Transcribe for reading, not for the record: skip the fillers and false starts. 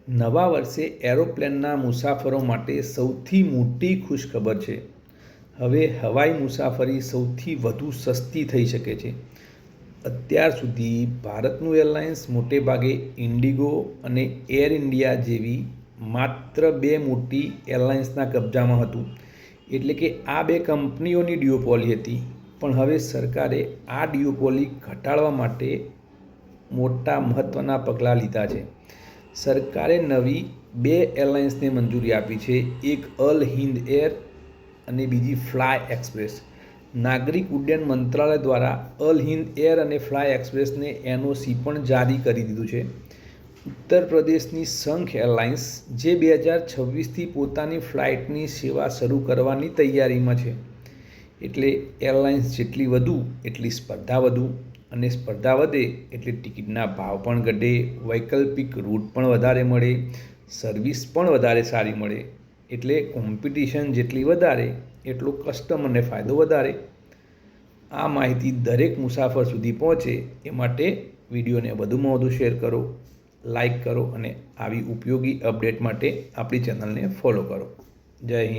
નવા વર્ષે એરોપ્લેનના મુસાફરો માટે સૌથી મોટી ખુશખબર છે. હવે હવાઈ મુસાફરી સૌથી વધુ સસ્તી થઈ શકે છે. અત્યાર સુધી ભારતનું એરલાઇન્સ મોટે ભાગે ઇન્ડિગો અને એર ઇન્ડિયા જેવી માત્ર બે મોટી એરલાઇન્સના કબજામાં હતું. એટલે કે આ બે કંપનીઓની ડ્યુઓપોલી હતી. પણ હવે સરકારે આ ડ્યુઓપોલી ઘટાડવા માટે મોટા મહત્ત્વના પગલાં લીધા છે. સરકારે નવી બે એરલાઇન્સને મંજૂરી આપી છે. એક અલ હિન્દ એર અને બીજી ફ્લાય એક્સપ્રેસ. નાગરિક ઉડ્ડયન મંત્રાલય દ્વારા અલ હિન્દ એર અને ફ્લાય એક્સપ્રેસને એનઓસી પણ જારી કરી દીધું છે. ઉત્તર પ્રદેશની સંઘ એરલાઇન્સ જે 2026થી પોતાની ફ્લાઇટની સેવા શરૂ કરવાની તૈયારીમાં છે. એટલે એરલાઇન્સ જેટલી વધુ એટલી સ્પર્ધા વધુ, અને સ્પર્ધા વધે એટલે ટિકિટના ભાવ પણ ઘટે, વૈકલ્પિક રૂટ પણ વધારે મળે, સર્વિસ પણ વધારે સારી મળે. એટલે કોમ્પિટિશન જેટલી વધારે એટલો કસ્ટમરને ફાયદો વધારે. આ માહિતી દરેક મુસાફર સુધી પહોંચે એ માટે વિડીયોને વધુમાં વધુ શેર કરો, લાઈક કરો અને આવી ઉપયોગી અપડેટ માટે આપણી ચેનલને ફોલો કરો. જય હિન્દ.